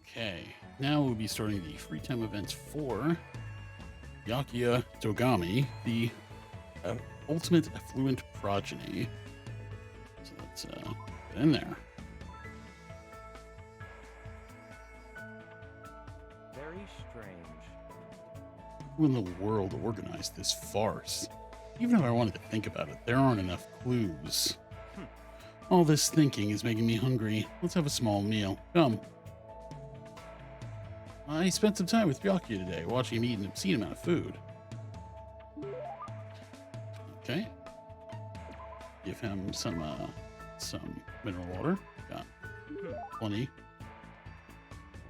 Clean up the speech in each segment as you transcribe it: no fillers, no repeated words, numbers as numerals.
Okay, now we'll be starting the free time events for Byakuya Togami, the ultimate affluent progeny. So let's get in there. Very strange. Who in the world organized this farce? Even if I wanted to think about it, there aren't enough clues. All this thinking is making me hungry. Let's have a small meal. Come. I spent some time with Byakuya today, watching him eat an obscene amount of food. Okay. Give him some mineral water. Got plenty.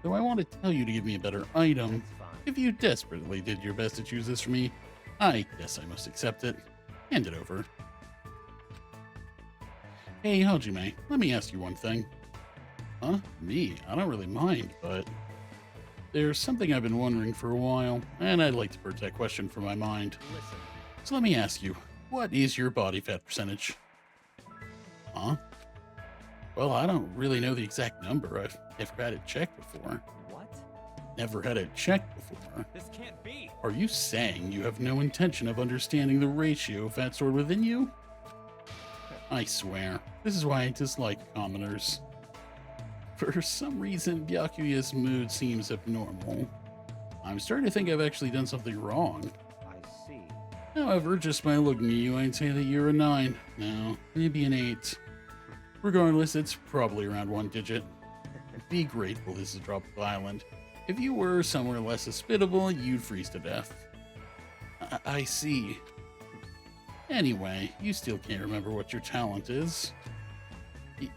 Though I want to tell you to give me a better item. That's fine. If you desperately did your best to choose this for me, I guess I must accept it. Hand it over. Hey, Hajime, let me ask you one thing. Huh? Me? I don't really mind, but there's something I've been wondering for a while, and I'd like to purge that question from my mind. Listen, So let me ask you, what is your body fat percentage? Huh? Well, I don't really know the exact number. I've never had it checked before. what? Never had it checked before. This can't be. Are you saying you have no intention of understanding the ratio of fat stored within you? I swear, this is why I dislike commoners. For some reason, Byakuya's mood seems abnormal. I'm starting to think I've actually done something wrong. I see. However, just by looking at you, I'd say that you're a 9. No, maybe an 8. Regardless, it's probably around 1 digit. Be grateful this is a tropical island. If you were somewhere less hospitable, you'd freeze to death. I see. Anyway, you still can't remember what your talent is.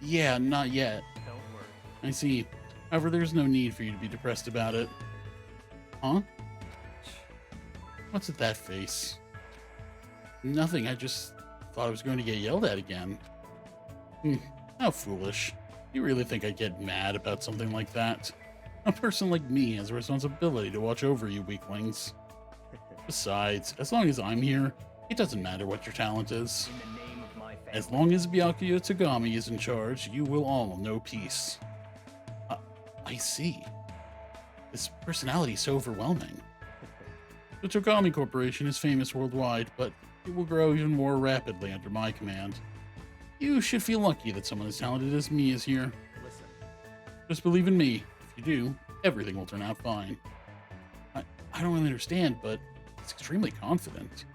Yeah, not yet. Don't worry. I see. However, there's no need for you to be depressed about it. Huh? What's with that face? Nothing, I just thought I was going to get yelled at again. How foolish. You really think I'd get mad about something like that? A person like me has a responsibility to watch over you weaklings. Besides, as long as I'm here, it doesn't matter what your talent is. In the name of my family. As long as Byakuya Togami is in charge, you will all know peace. I see. This personality is so overwhelming. The Togami Corporation is famous worldwide, but it will grow even more rapidly under my command. You should feel lucky that someone as talented as me is here. Listen, Just believe in me. If you do, everything will turn out fine. I don't really understand, but it's extremely confident.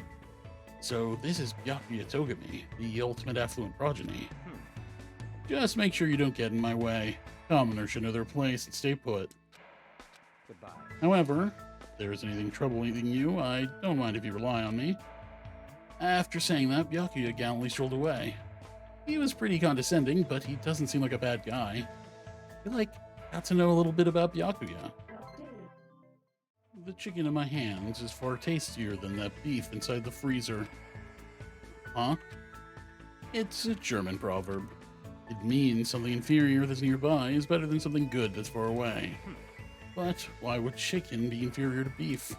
So this is Byakuya Togami, the ultimate affluent progeny. Just make sure you don't get in my way. Commoners should know their place and stay put. goodbye. However, if there is anything troubling you, I don't mind if you rely on me. After saying that, Byakuya gallantly strolled away. He was pretty condescending, but he doesn't seem like a bad guy. I feel like I got to know a little bit about Byakuya. The chicken in my hands is far tastier than that beef inside the freezer. Huh? It's a German proverb. It means something inferior that's nearby is better than something good that's far away. But why would chicken be inferior to beef?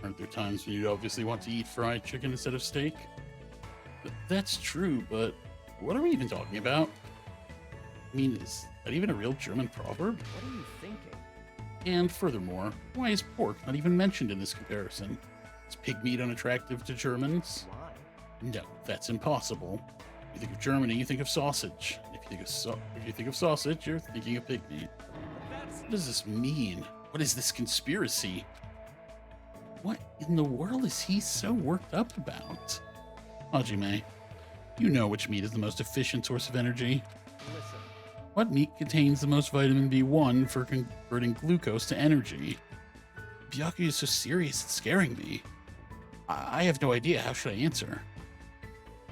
Aren't there times when you'd obviously want to eat fried chicken instead of steak? That's true, but what are we even talking about? I mean, is that even a real German proverb? What are you thinking? And furthermore, why is pork not even mentioned in this comparison? Is pig meat unattractive to Germans? Why? No, that's impossible. You think of Germany, you think of sausage. If you think of sausage, you're thinking of pig meat. That's What does this mean? What is this conspiracy? What in the world is he so worked up about? Hajime, you know which meat is the most efficient source of energy. listen. What meat contains the most vitamin B1 for converting glucose to energy? Byakuya is so serious, it's scaring me. I have no idea. How should I answer?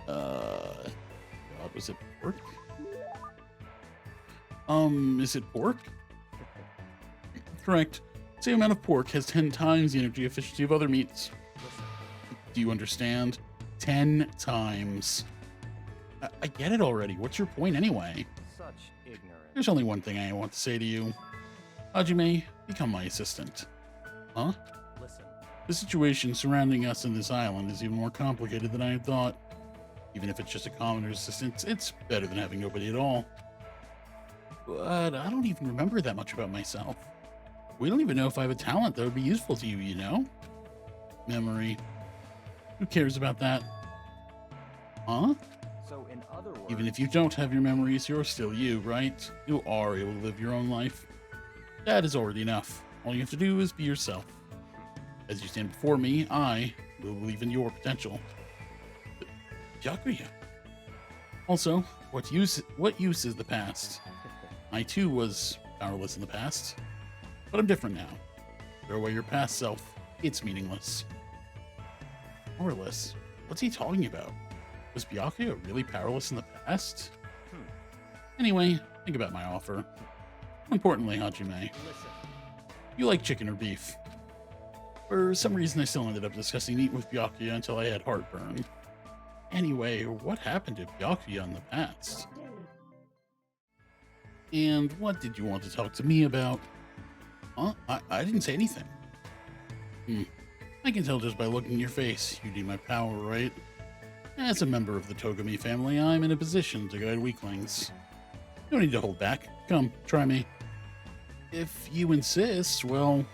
God, was it pork? Is it pork? Correct. Same amount of pork has 10 times the energy efficiency of other meats. Listen. Do you understand? 10 times. I get it already. What's your point anyway? Such ignorance. There's only one thing I want to say to you. Hajime, become my assistant. Huh? Listen. The situation surrounding us in this island is even more complicated than I had thought. Even if it's just a commoner's assistant, it's better than having nobody at all. but I don't even remember that much about myself. We don't even know if I have a talent that would be useful to you, you know? Memory. Who cares about that? Huh? So in other words, Even if you don't have your memories, you're still you, right? You are able to live your own life. That is already enough. All you have to do is be yourself. As you stand before me, I will believe in your potential. Byakuya. Also, what use is the past? I too was powerless in the past, but I'm different now. Throw away your past self. It's meaningless. Powerless? What's he talking about? Was Byakuya really powerless in the past? Anyway, think about my offer. More importantly, Hajime, listen. you like chicken or beef? For some reason, I still ended up discussing meat with Byakuya until I had heartburn. Anyway, what happened to Byakuya in the past? And what did you want to talk to me about? Huh? I didn't say anything. I can tell just by looking at your face. You need my power, right? As a member of the Togami family, I'm in a position to guide weaklings. No need to hold back. Come, try me. If you insist, well,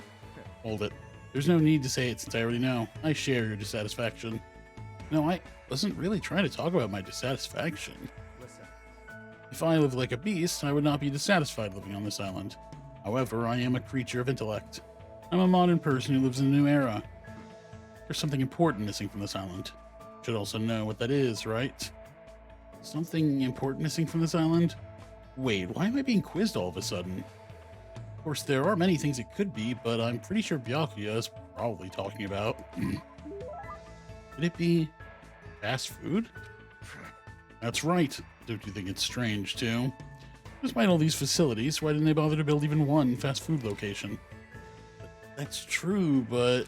hold it. There's no need to say it since I already know. I share your dissatisfaction. No, I wasn't really trying to talk about my dissatisfaction. Listen. If I lived like a beast, I would not be dissatisfied living on this island. However, I am a creature of intellect. I'm a modern person who lives in a new era. There's something important missing from this island. Should also know what that is, right? Something important missing from this island? Wait, why am I being quizzed all of a sudden? Of course, there are many things it could be, but I'm pretty sure Byakuya is probably talking about. Could it be fast food? That's right. Don't you think it's strange, too? Despite all these facilities, why didn't they bother to build even one fast food location? That's true, but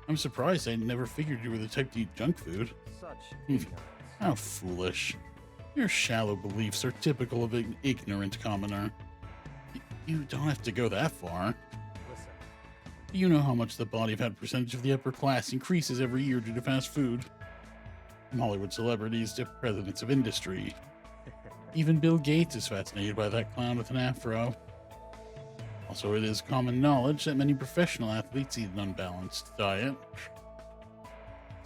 I'm surprised I never figured you were the type to eat junk food. Such ignorance. How foolish. Your shallow beliefs are typical of an ignorant commoner. You don't have to go that far. Listen. Do you know how much the body fat percentage of the upper class increases every year due to fast food? From Hollywood celebrities to presidents of industry. Even Bill Gates is fascinated by that clown with an afro. Also, it is common knowledge that many professional athletes eat an unbalanced diet.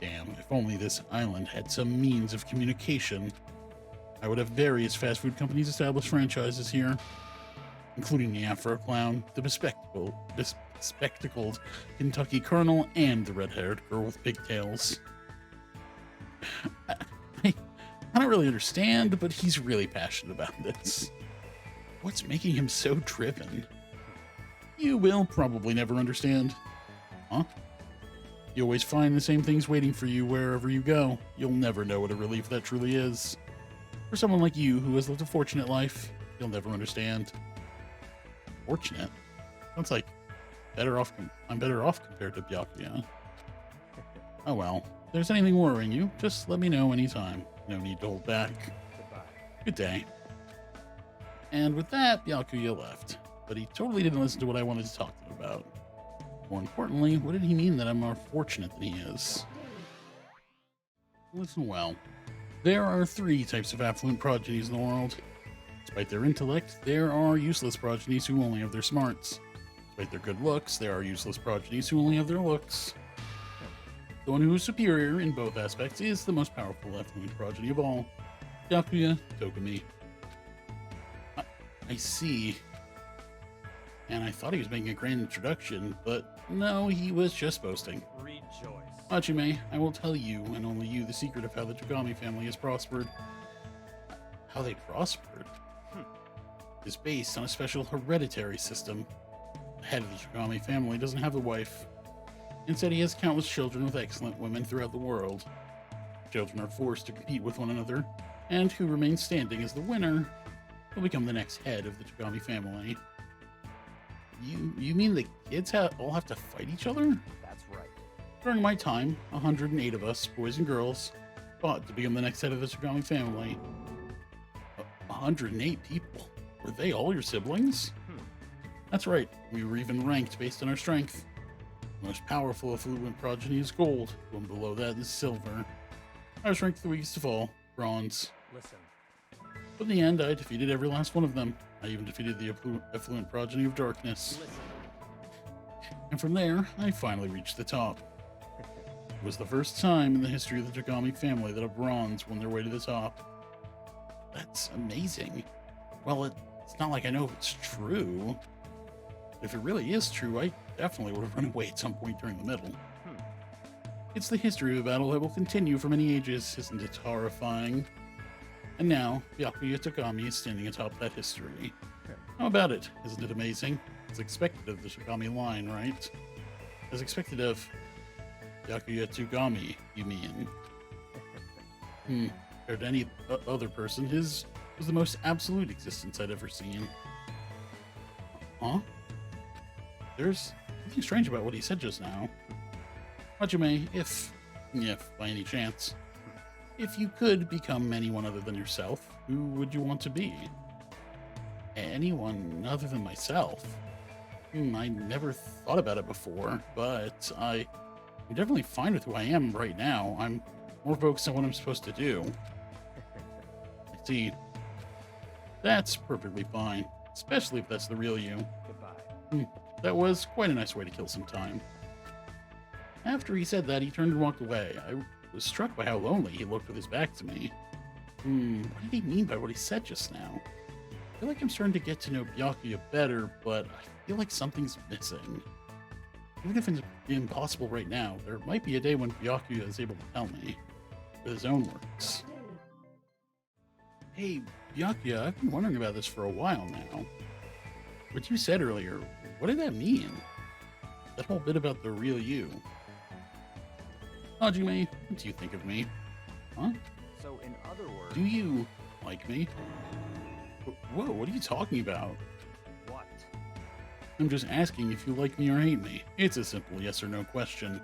Damn, if only this island had some means of communication. I would have various fast food companies establish franchises here, including the Afro Clown, the bespectacled Kentucky Colonel, and the red-haired girl with pigtails. I don't really understand, but he's really passionate about this. What's making him so driven? You will probably never understand. Huh? You always find the same things waiting for you wherever you go. You'll never know what a relief that truly is. For someone like you who has lived a fortunate life, you'll never understand. Fortunate? Sounds like I'm better off compared to Byakuya. Oh well. If there's anything worrying you, just let me know anytime. No need to hold back. Goodbye. Good day. And with that, Byakuya left. But he totally didn't listen to what I wanted to talk to him about. More importantly, what did he mean that I'm more fortunate than he is? Listen well. There are 3 types of affluent progenies in the world. Despite their intellect, there are useless progenies who only have their smarts. Despite their good looks, there are useless progenies who only have their looks. The one who is superior in both aspects is the most powerful affluent progeny of all, Byakuya Togami. I see. And I thought he was making a grand introduction, but no, he was just boasting. Rejoice. Hajime, I will tell you, and only you, the secret of how the Togami family has prospered. How they prospered? Is based on a special hereditary system. The head of the Togami family doesn't have a wife. Instead, he has countless children with excellent women throughout the world. Children are forced to compete with one another, and who remains standing as the winner will become the next head of the Togami family. You mean the kids all have to fight each other? That's right. During my time, 108 of us, boys and girls, fought to become the next head of the Togami family. 108 people? Were they all your siblings? That's right. We were even ranked based on our strength. The most powerful affluent progeny is gold. One below that is silver. I was ranked the weakest of all, bronze. Listen. But in the end, I defeated every last one of them. I even defeated the effluent progeny of darkness. Listen. And from there, I finally reached the top. It was the first time in the history of the Togami family that a bronze won their way to the top. That's amazing. Well, it's not like I know if it's true. If it really is true, I definitely would have run away at some point during the middle. It's the history of a battle that will continue for many ages. Isn't it horrifying? And now, Byakuya Togami is standing atop that history. How about it? Isn't it amazing? As expected of the Togami line, right? As expected of Byakuya Togami, you mean? Compared to any other person, his was the most absolute existence I'd ever seen. Huh? There's something strange about what he said just now. Hajime, if by any chance, if you could become anyone other than yourself, who would you want to be? Anyone other than myself? I never thought about it before, but I'm definitely fine with who I am right now. I'm more focused on what I'm supposed to do. I see. That's perfectly fine, especially if that's the real you. Goodbye. That was quite a nice way to kill some time. After he said that, he turned and walked away. I was struck by how lonely he looked with his back to me. What did he mean by what he said just now? I feel like I'm starting to get to know Byakuya better, but I feel like something's missing. Even if it's impossible right now, there might be a day when Byakuya is able to tell me, with his own words. Hey, Byakuya, I've been wondering about this for a while now. What you said earlier, what did that mean? That whole bit about the real you. Hajime, what do you think of me? Huh? So, in other words, Do you like me? Whoa, what are you talking about? what? I'm just asking if you like me or hate me. It's a simple yes or no question.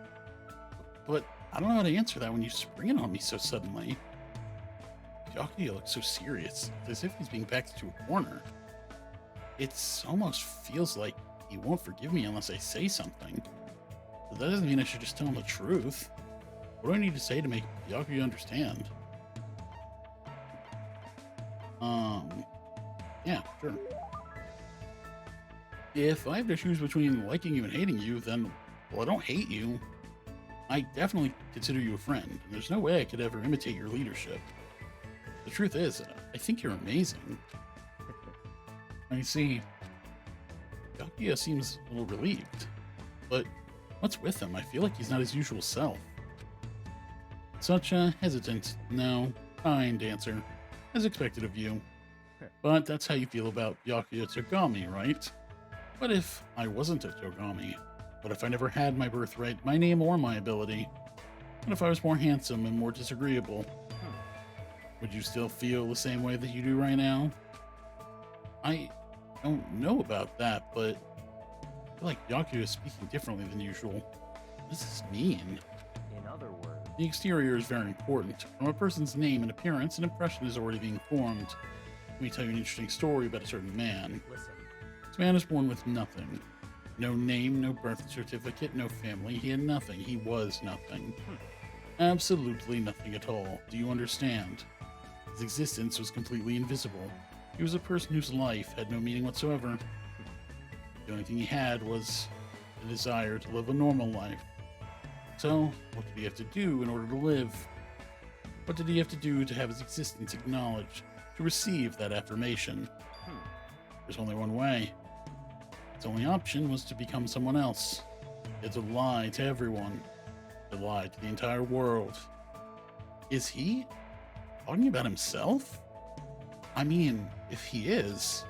But I don't know how to answer that when you spring it on me so suddenly. Byakuya looks so serious, as if he's being backed into a corner. It almost feels like he won't forgive me unless I say something. But that doesn't mean I should just tell him the truth. What do I need to say to make Byakuya understand? Yeah, sure. If I have to choose between liking you and hating you, then, well, I don't hate you. I definitely consider you a friend, and there's no way I could ever imitate your leadership. The truth is, I think you're amazing. I see. Byakuya seems a little relieved, but what's with him? I feel like he's not his usual self. Such a hesitant, no, kind answer, as expected of you. But that's how you feel about Byakuya Togami, right? What if I wasn't a Togami? What if I never had my birthright, my name, or my ability? What if I was more handsome and more disagreeable? Would you still feel the same way that you do right now? I don't know about that, but I feel like Byakuya is speaking differently than usual. What does this mean? In other words, The exterior is very important. From a person's name and appearance, an impression is already being formed. Let me tell you an interesting story about a certain man. listen. This man is born with nothing. No name, no birth certificate, no family. He had nothing. He was nothing. Absolutely nothing at all. Do you understand? His existence was completely invisible. He was a person whose life had no meaning whatsoever. The only thing he had was the desire to live a normal life. So, what did he have to do in order to live? What did he have to do to have his existence acknowledged, to receive that affirmation? There's only one way. His only option was to become someone else. He had to lie to everyone. To lie to the entire world. Is he talking about himself? I mean, if he is,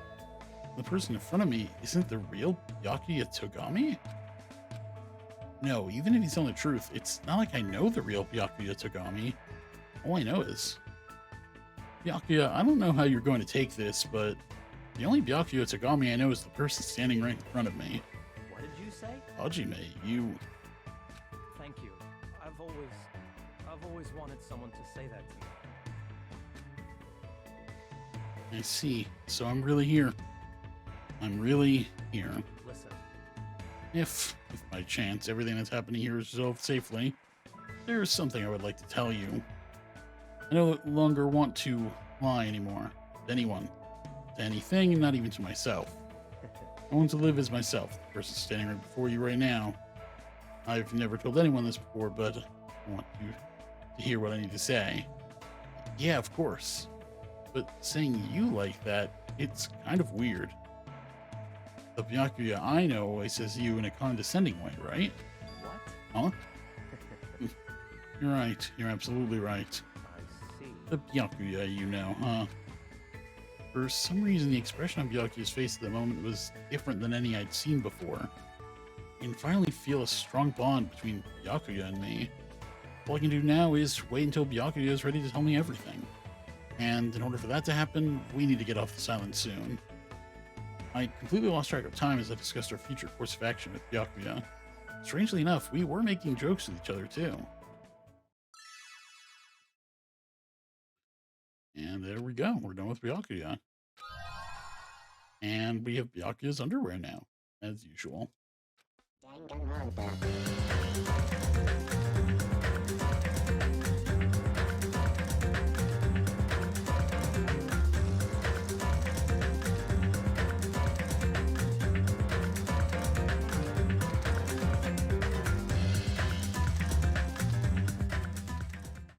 the person in front of me isn't the real Byakuya Togami? No, even if he's telling the truth, it's not like I know the real Byakuya Togami. All I know is... Byakuya, I don't know how you're going to take this, but the only Byakuya Togami I know is the person standing right in front of me. What did you say? Hajime, you... Thank you. I've always wanted someone to say that to me. I see. So I'm really here. I'm really here. Listen. If by chance everything that's happening here is resolved safely, there is something I would like to tell you. I no longer want to lie anymore to anyone. to anything, not even to myself. I want to live as myself, the person standing right before you right now. I've never told anyone this before, but I want you to hear what I need to say. Yeah, of course. But saying you like that, it's kind of weird. The Byakuya I know always says you in a condescending way, right? What? Huh? You're right. You're absolutely right. I see. The Byakuya you know, huh? For some reason, the expression on Byakuya's face at the moment was different than any I'd seen before. I can finally feel a strong bond between Byakuya and me. All I can do now is wait until Byakuya is ready to tell me everything. And in order for that to happen, we need to get off this island soon. I completely lost track of time as I discussed our future course of action with Byakuya. Strangely enough, we were making jokes with each other too. And there we go. We're done with Byakuya. And we have Byakuya's underwear now, as usual. Danganronpa.